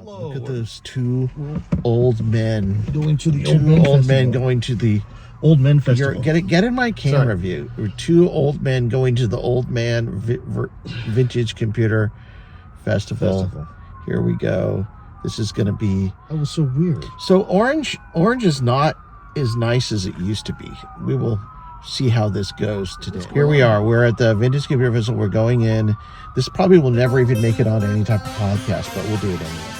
Hello. Look at those two old men. Going to the Two old men going to the Old Men Festival. Get in my camera view. Two old men going to the Old Man Vintage Computer Festival. Here we go. This is going to be... That was so weird. So orange is not as nice as it used to be. We will see how this goes today. Here we are. We're at the Vintage Computer Festival. We're going in. This probably will never even make it on any type of podcast, but we'll do it anyway.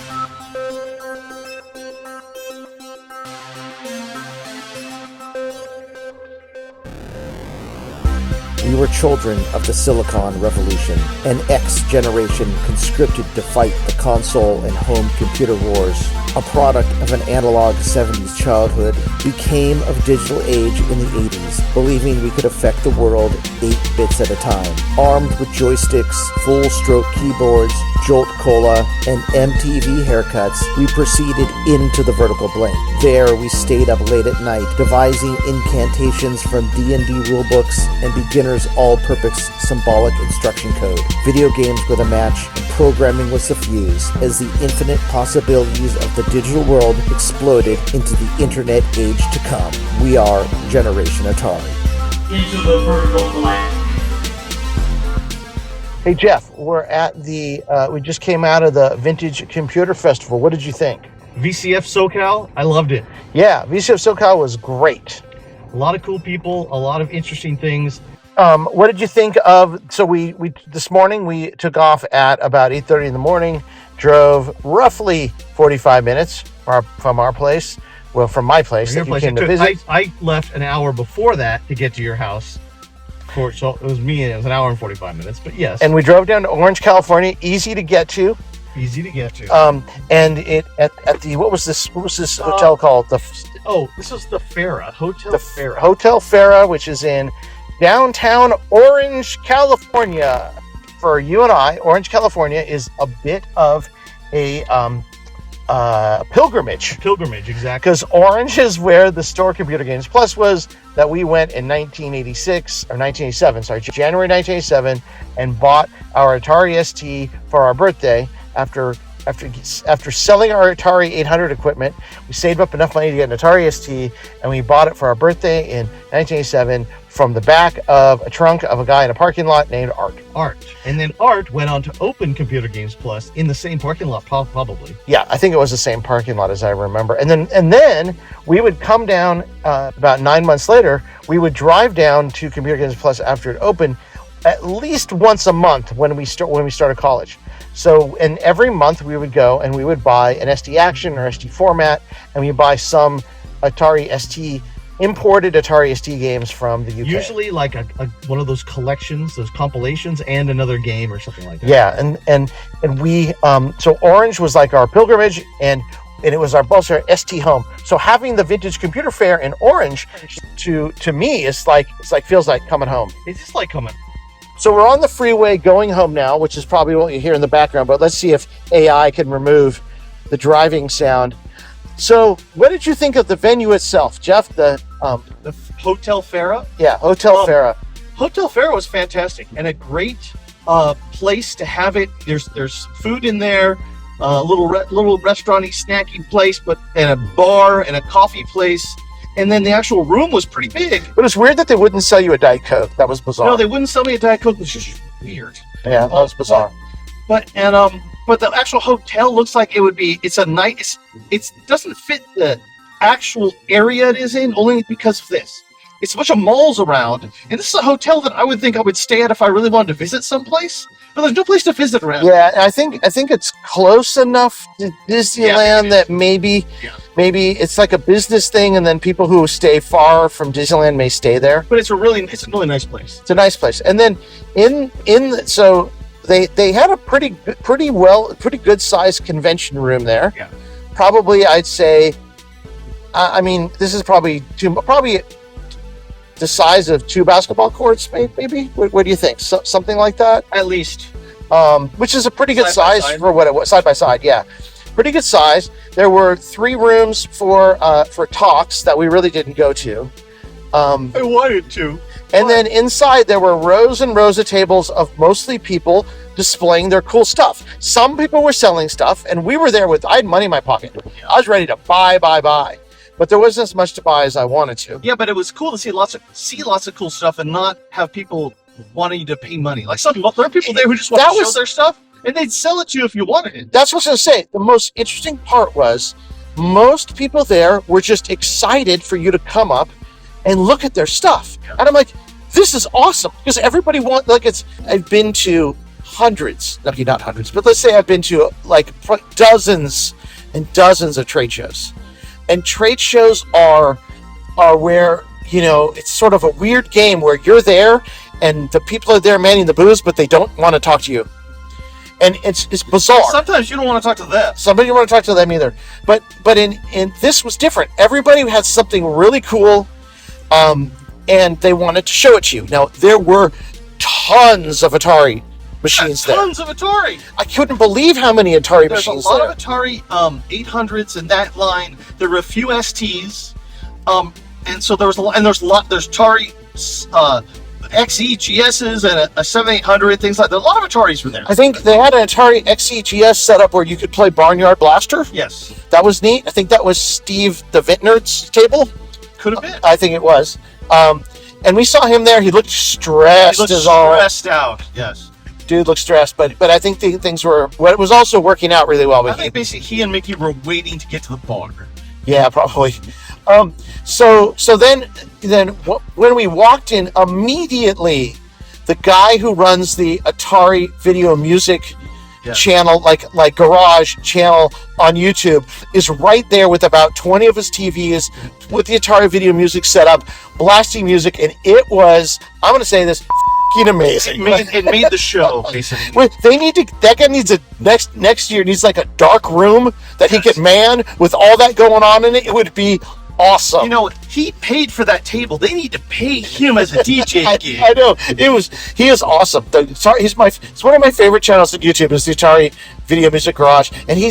We were children of the Silicon Revolution, an X generation conscripted to fight the console and home computer wars. A product of an analog 70s childhood, we came of digital age in the 80s, believing we could affect the world 8 bits at a time. Armed with joysticks, full-stroke keyboards, Jolt Cola, and MTV haircuts, we proceeded into the vertical blank. There we stayed up late at night, devising incantations from D&D rulebooks and beginners' all-purpose symbolic instruction code. Video games were the match, and programming was the fuse, as the infinite possibilities of the digital world exploded into the internet age to come. We are Generation Atari. Into the vertical blank. Hey Jeff, we're at the, we just came out of the Vintage Computer Festival. What did you think? VCF So Cal, I loved it. Yeah, VCF So Cal was great. A lot of cool people, a lot of interesting things. What did you think of, so we this morning we took off at about 8:30 in the morning, drove roughly 45 minutes from our place, well, from my place that you came to visit. I left an hour before that to get to your house. So it was me, and it was an hour and 45 minutes, but yes. And we drove down to Orange, California, easy to get to. Easy to get to. And it at the what was this hotel called? This is the Farah Farah. Hotel Farah, which is in downtown Orange, California. For you and I, Orange, California is a bit of a pilgrimage. Pilgrimage, exactly. Because Orange is where the store Computer Games Plus was, that we went in 1987, January 1987, and bought our Atari ST for our birthday. After selling our Atari 800 equipment, we saved up enough money to get an Atari ST, and we bought it for our birthday in 1987 from the back of a trunk of a guy in a parking lot named Art. And then Art went on to open Computer Games Plus in the same parking lot, probably. Yeah, I think it was the same parking lot as I remember. And then we would come down about 9 months later. We would drive down to Computer Games Plus after it opened at least once a month when we started college. So, and every month we would go and we would buy an ST Action or ST Format, and we buy some Atari ST, imported Atari ST games from the UK. Usually like a one of those collections, those compilations, and another game or something like that. Yeah, and we, so Orange was like our pilgrimage, and it was our ST home. So having the Vintage Computer Fair in Orange, to me, feels like coming home. It's just like coming. So we're on the freeway going home now, which is probably what you hear in the background, but let's see if AI can remove the driving sound. So what did you think of the venue itself, Jeff? The Hotel Farah? Yeah, Hotel Farah. Hotel Farah was fantastic and a great place to have it. There's food in there, little restaurant-y, snacky place, and a bar and a coffee place. And then the actual room was pretty big. But it's weird that they wouldn't sell you a Diet Coke. That was bizarre. No, they wouldn't sell me a Diet Coke, which is just weird. Yeah, that was bizarre. But the actual hotel looks like it doesn't fit the actual area it is in, only because of this. It's a bunch of malls around, and this is a hotel that I would think I would stay at if I really wanted to visit someplace. But there's no place to visit around. Yeah, I think it's close enough to Disneyland that maybe it's like a business thing, and then people who stay far from Disneyland may stay there. But it's a really nice place. It's a nice place. And then so they had a pretty good sized convention room there. Yeah. Probably I'd say, I mean, this is probably the size of 2 basketball courts, maybe. What do you think? Something like that? At least. Which is a pretty good size for what it was. Side by side, yeah. Pretty good size. There were 3 rooms for talks that we really didn't go to. I wanted to. And then inside there were rows and rows of tables of mostly people displaying their cool stuff. Some people were selling stuff, and we were there I had money in my pocket. I was ready to buy. But there wasn't as much to buy as I wanted to. Yeah, but it was cool to see lots of cool stuff and not have people wanting you to pay money. Like there are people there who just want to show their stuff, and they'd sell it to you if you wanted it. That's what I was going to say. The most interesting part was most people there were just excited for you to come up and look at their stuff. Yeah. And I'm like, this is awesome. Because everybody I've been to hundreds, okay, not hundreds, but let's say I've been to like dozens and dozens of trade shows. And trade shows are where, it's sort of a weird game where you're there and the people are there manning the booths, but they don't want to talk to you. And it's bizarre. Sometimes you don't want to talk to them. Somebody don't want to talk to them either. But in this was different. Everybody had something really cool, and they wanted to show it to you. Now, there were tons of Atari machines there. Tons of Atari. I couldn't believe how many Atari machines there. There's a lot of Atari 800s in that line. There were a few STs, and so there's Atari XE GSs and a 7800, things like that. A lot of Ataris were there. I think they had an Atari XE GS set up where you could play Barnyard Blaster. Yes. That was neat. I think that was Steve the Vintner's table. Could have been. I think it was. And we saw him there. He looked stressed. Stressed out. Yes. Dude looked stressed, but I think things were. It was also working out really well with him. I think basically he and Mickey were waiting to get to the bar. Yeah, probably. So then when we walked in, immediately the guy who runs the Atari video music channel, like Garage channel on YouTube, is right there with about 20 of his TVs with the Atari video music set up, blasting music, and it was, I'm going to say this, amazing. It made the show, basically. That guy needs next year needs like a dark room that he could man with all that going on in it. It would be awesome. He paid for that table. They need to pay him as a DJ gig. I know. He is awesome. It's one of my favorite channels on YouTube is the Atari Video Music Garage. And he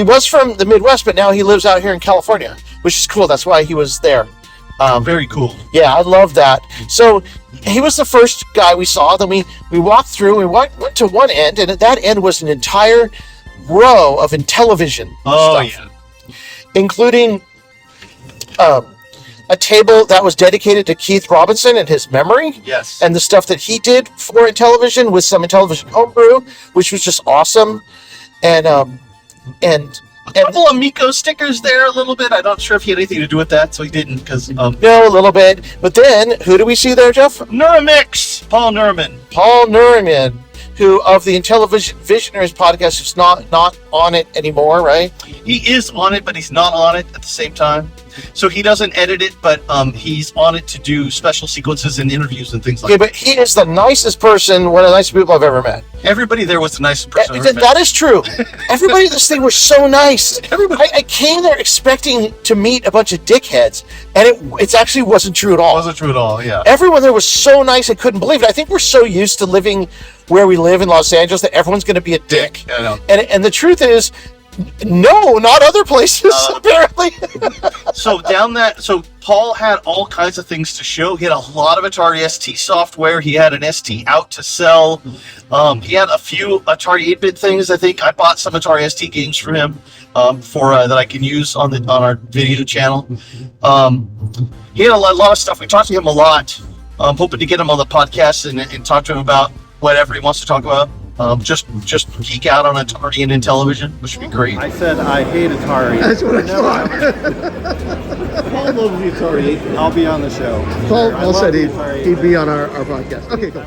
was from the Midwest, but now he lives out here in California, which is cool. That's why he was there. Very cool. Yeah, I love that. So he was the first guy we saw. Then we walked through. We went to one end, and at that end was an entire row of Intellivision stuff, including a table that was dedicated to Keith Robinson and his memory. Yes. And the stuff that he did for Intellivision with some Intellivision homebrew, which was just awesome. And a couple of Miko stickers there a little bit. I'm not sure if he had anything to do with that, so he didn't. No, a little bit. But then, who do we see there, Jeff? Nuramix, Paul Nurman. Paul Nurman, who of the Intellivision Visionaries podcast is not on it anymore, right? He is on it, but he's not on it at the same time. So he doesn't edit it, but he's on it to do special sequences and interviews and things like that. Yeah, but he is the nicest person, one of the nicest people I've ever met. Everybody there was the nicest person I've ever met. That is true. Everybody in this thing were so nice. I came there expecting to meet a bunch of dickheads, and it actually wasn't true at all. It wasn't true at all, yeah. Everyone there was so nice, I couldn't believe it. I think we're so used to living where we live in Los Angeles that everyone's going to be a dick. I know. And the truth is, no, not other places, apparently. So Paul had all kinds of things to show. He had a lot of Atari ST software. He had an ST out to sell. He had a few Atari 8-bit things. I think I bought some Atari ST games for him for that I can use on our video channel. He had a lot of stuff. We talked to him a lot. I'm hoping to get him on the podcast and talk to him about whatever he wants to talk about. Just geek out on Atari and Intellivision, which would be great. I said I hate Atari. That's what I thought. Paul loves the Atari. I'll be on the show. Paul said he'd be on our podcast. Okay, cool.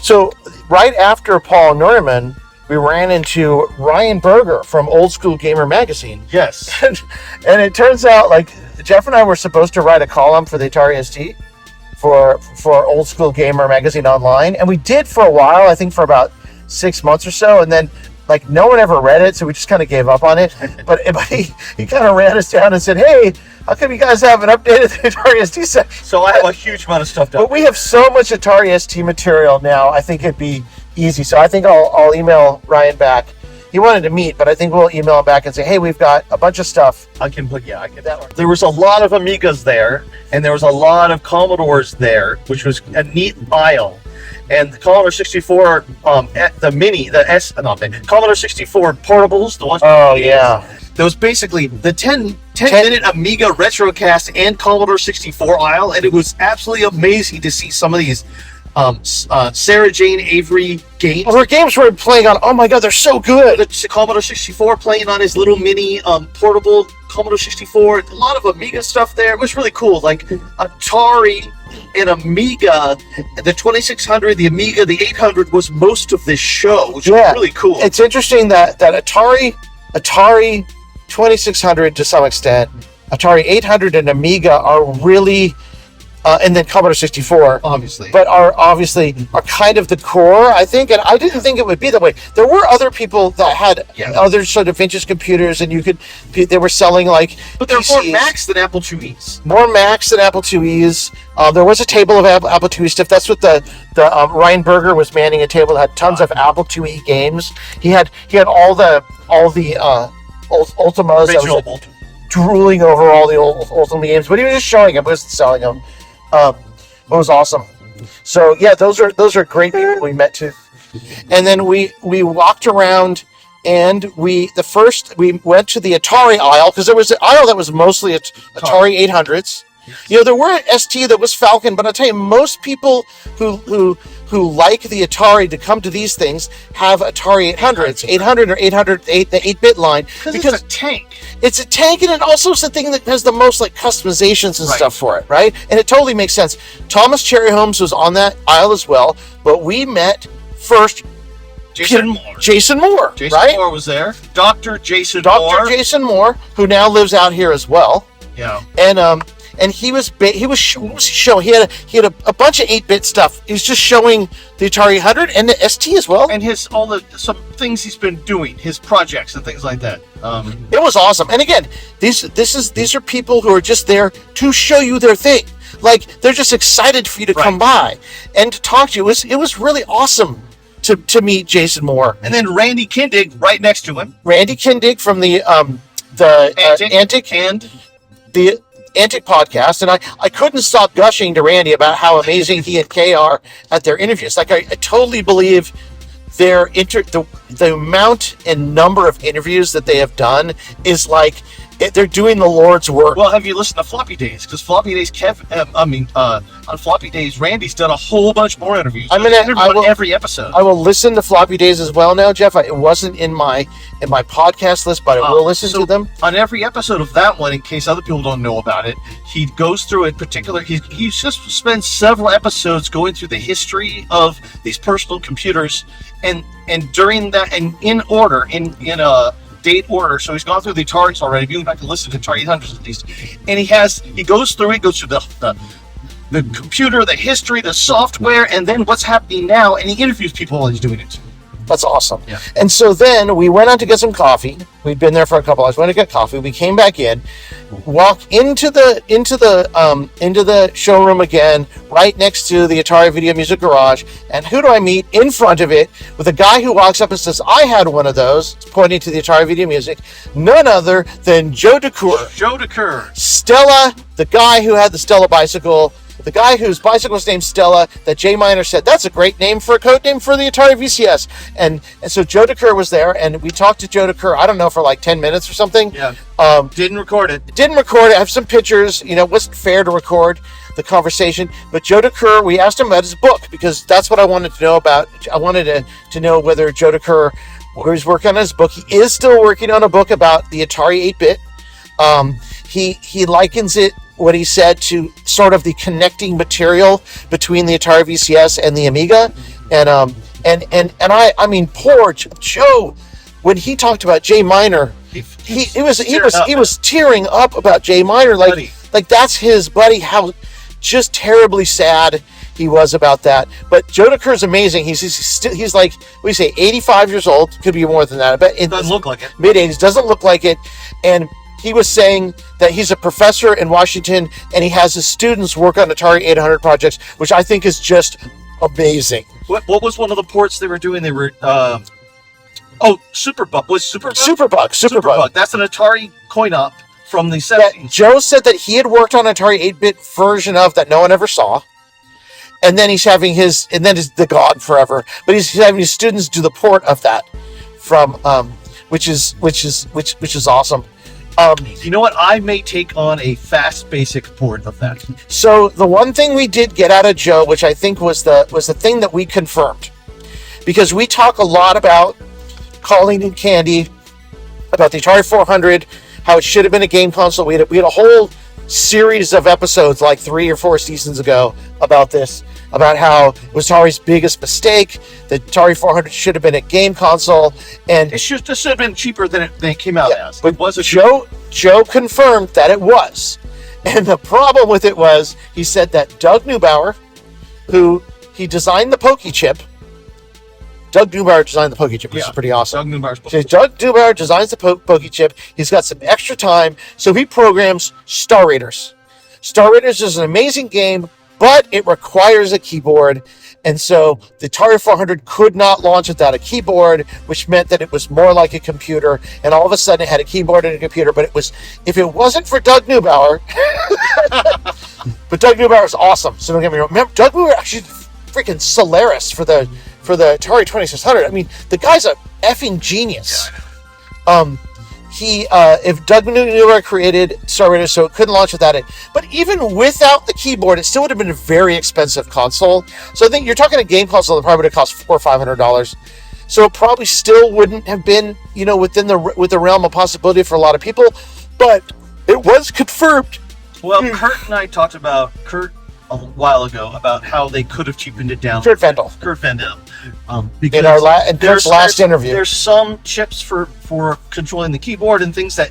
So right after Paul Nurman, we ran into Ryan Berger from Old School Gamer Magazine. Yes. And it turns out, like, Jeff and I were supposed to write a column for the Atari ST for Old School Gamer Magazine online, and we did for a while, I think for about 6 months or so, and then like no one ever read it, so we just kind of gave up on it. But he kind of ran us down and said, "Hey, how come you guys haven't updated the Atari ST section?" So I have a huge amount of stuff down. But we have so much Atari ST material now. I think it'd be easy. So I think I'll email Ryan back. he wanted to meet, but I think we'll email him back and say, hey, we've got a bunch of stuff. I can that one. There was a lot of Amigas there, and there was a lot of Commodores there, which was a neat aisle. And the Commodore 64, Commodore 64 portables, the ones. Oh, yeah. There was basically the 10-minute Amiga Retrocast and Commodore 64 aisle, and it was absolutely amazing to see some of these Sarah Jane Avery games. Well, her games were playing on, oh my god, they're so good. The Commodore 64 playing on his little mini portable Commodore 64. A lot of Amiga stuff there. It was really cool. Like Atari and Amiga, the 2600, the Amiga, the 800 was most of this show, which was really cool. It's interesting that Atari 2600 to some extent, Atari 800 and Amiga are really... and then Commodore 64, obviously, but are kind of the core, I think. And I didn't think it would be that way. There were other people that had other sort of vintage computers, and they were selling like. But there were more Macs than Apple IIes. More Macs than Apple IIes. There was a table of Apple IIe stuff. That's what the Ryan Berger was manning a table that had tons of Apple IIe games. He had all the Ultimas. Original drooling over all the old Ultima games, but he was just showing them. He wasn't selling them. It was awesome. So yeah, those are great people we met too. And then we walked around, and we went to the Atari aisle, because there was an aisle that was mostly Atari 800s. You know, there were an ST that was Falcon, but I'll tell you, most people who like the Atari to come to these things have Atari 800s, 800 or 808, the 8-bit line. Because it's a tank. It's a tank, and it also is the thing that has the most like customizations and stuff for it, right? And it totally makes sense. Thomas Cherry Holmes was on that aisle as well, but we met first Jason Moore. Jason Moore was there. Dr. Jason Moore, who now lives out here as well. Yeah. And he was showing. He had a bunch of 8-bit stuff. He was just showing the Atari 100 and the ST as well. And some things he's been doing, his projects and things like that. It was awesome. And again, these are people who are just there to show you their thing. Like, they're just excited for you to come by and to talk to you. It was really awesome to meet Jason Moore. And then Randy Kindig right next to him. Randy Kindig from the Antic and the Antic Podcast, and I couldn't stop gushing to Randy about how amazing he and Kay are at their interviews. Like, I totally believe the amount and number of interviews that they have done is like they're doing the Lord's work. Well, have you listened to Floppy Days? Because Floppy Days, on Floppy Days, Randy's done a whole bunch more interviews. I will every episode. I will listen to Floppy Days as well now, Jeff. It wasn't in my podcast list, but I will listen to them. On every episode of that one, in case other people don't know about it, he goes through it. He just spends several episodes going through the history of these personal computers, and during that, and in order, in a date order. So he's gone through the Ataris already. If you go back and listen to Atari 800s at least, and he goes through the computer, the history, the software, and then what's happening now, and he interviews people while he's doing it. That's awesome. Yeah. And so then we went out to get some coffee. We'd been there for a couple hours. Went to get coffee. We came back in, walked into the showroom again, right next to the Atari Video Music Garage. And who do I meet in front of it with a guy who walks up and says, "I had one of those," pointing to the Atari Video Music. None other than Joe Decuir. Joe Decuir. Stella, the guy who had the Stella bicycle. The guy whose bicycle was named Stella, that Jay Miner said, that's a great name for a code name for the Atari VCS. And so Joe Decuir was there, and we talked to Joe Decuir, I don't know, for like 10 minutes or something. Yeah. Didn't record it. I have some pictures. It wasn't fair to record the conversation. But Joe Decuir, we asked him about his book, because that's what I wanted to know about. I wanted to know whether Joe Decuir was working on his book. He is still working on a book about the Atari 8-bit. He likens it, what he said, to sort of the connecting material between the Atari VCS and the Amiga. And I mean, poor Joe, when he talked about Jay Miner, he was tearing up about Jay Miner, like that's his buddy. How just terribly sad he was about that. But Joe Decuir is amazing. He's like, what do you say, 85 years old? Could be more than that. But it doesn't look like it. Mid-80s, doesn't look like it. And he was saying that he's a professor in Washington, and he has his students work on Atari 800 projects, which I think is just amazing. What was one of the ports they were doing? They were Oh, Superbug. Was Superbug? Superbug. That's an Atari coin-op from the That 70s. Joe said that he had worked on Atari 8-bit version of that no one ever saw. And then he's having the gone forever. But he's having his students do the port of that from which is awesome. You know what? I may take on a fast basic port of that. So the one thing we did get out of Joe, which I think was the thing that we confirmed, because we talk a lot about Colleen and Candy, about the Atari 400, how it should have been a game console. We had a whole series of episodes like 3 or 4 seasons ago about this, about how it was Atari's biggest mistake. The Atari 400 should have been a game console, and This should have been cheaper than it came out as. but was Joe confirmed that it was. And the problem with it was, he said that Doug Neubauer, who he designed the Pokey chip. Doug Neubauer designed the Pokey chip, which is pretty awesome. So Doug Neubauer designs the Pokey chip. He's got some extra time, so he programs Star Raiders. Star Raiders is an amazing game, but it requires a keyboard. And so the Atari 400 could not launch without a keyboard, which meant that it was more like a computer. And all of a sudden it had a keyboard and a computer. But if it wasn't for Doug Neubauer, but Doug Neubauer is awesome. So don't get me wrong. Remember, Doug Neubauer actually freaking Solaris for the Atari 2600. I mean, the guy's a effing genius. If Doug Neubauer created Star Raiders, so it couldn't launch without it. But even without the keyboard, it still would have been a very expensive console. So I think you're talking a game console that probably would have cost $400 or $500. So it probably still wouldn't have been, within the realm of possibility for a lot of people. But it was confirmed. Well, Kurt and I talked about a while ago about how they could have cheapened it down. Kurt Vendel. Because in Kurt's last interview. There's some chips for controlling the keyboard and things that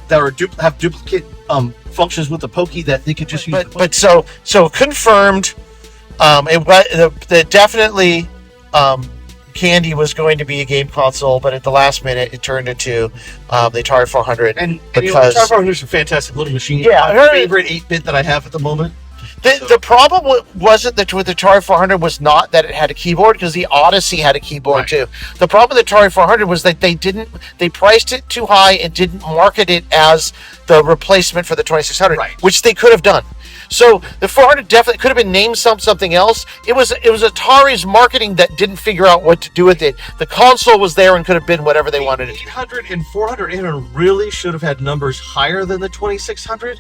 have duplicate functions with the Pokey that they could just use. But so confirmed. It definitely Candy was going to be a game console, but at the last minute it turned into the Atari 400. And the Atari 400 is a fantastic little machine. Yeah, my favorite 8-bit that I have at the moment. The problem wasn't that with the Atari 400 was not that it had a keyboard, because the Odyssey had a keyboard too. The problem with the Atari 400 was that they priced it too high and didn't market it as the replacement for the 2600, which they could have done. So the 400 definitely could have been named something else. It was Atari's marketing that didn't figure out what to do with it. The console was there and could have been whatever they wanted it to. 800 and 400 even really should have had numbers higher than the 2600.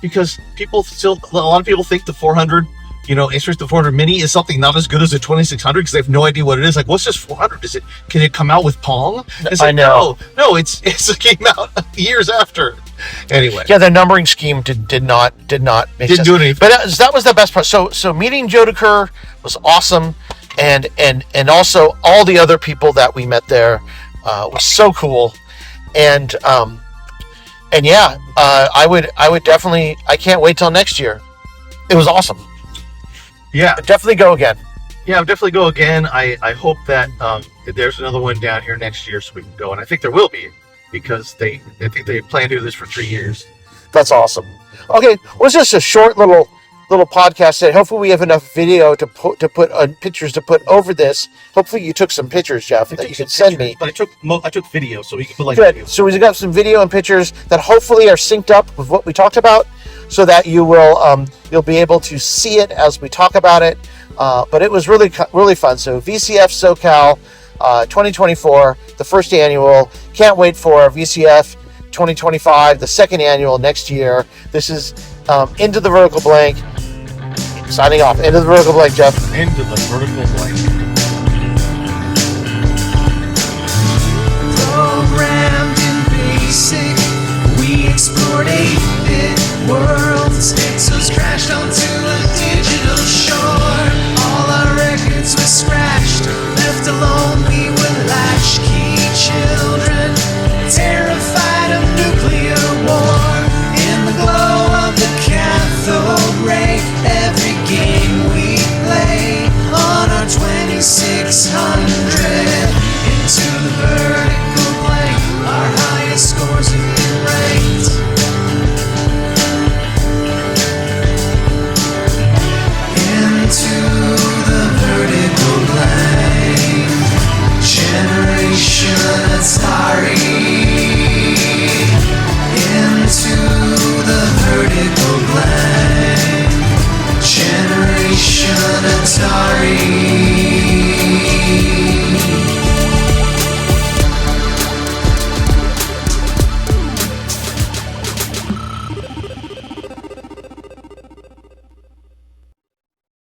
Because a lot of people think the 400, especially the 400 Mini, is something not as good as the 2600 because they have no idea what it is. Like, what's this 400? Can it come out with Pong? I know. No, it came out years after. Anyway. Yeah, the numbering scheme did not make sense. Do anything. But that was the best part. So meeting Joe Decuir was awesome, and also all the other people that we met there was so cool, and yeah, I would definitely. I can't wait till next year. It was awesome. Yeah, definitely go again. Yeah, definitely go again. I hope that there's another one down here next year so we can go, and I think there will be, because I think they plan to do this for 3 years. That's awesome. Okay, well, it's just a short little podcast today. Hopefully we have enough video to put pictures to put over this. Hopefully you took some pictures, Jeff, that you can send me. But I took video, so we can put Good. video. So we've got some video and pictures that hopefully are synced up with what we talked about, so that you'll be able to see it as we talk about it. But it was really fun. So VCF So Cal 2024, the first annual. Can't wait for VCF 2025, the second annual next year. This is Into the Vertical Blank. Signing off. Into the Vertical Blank, Jeff. Into the Vertical Blank. Programmed in BASIC, we explored 8-bit world.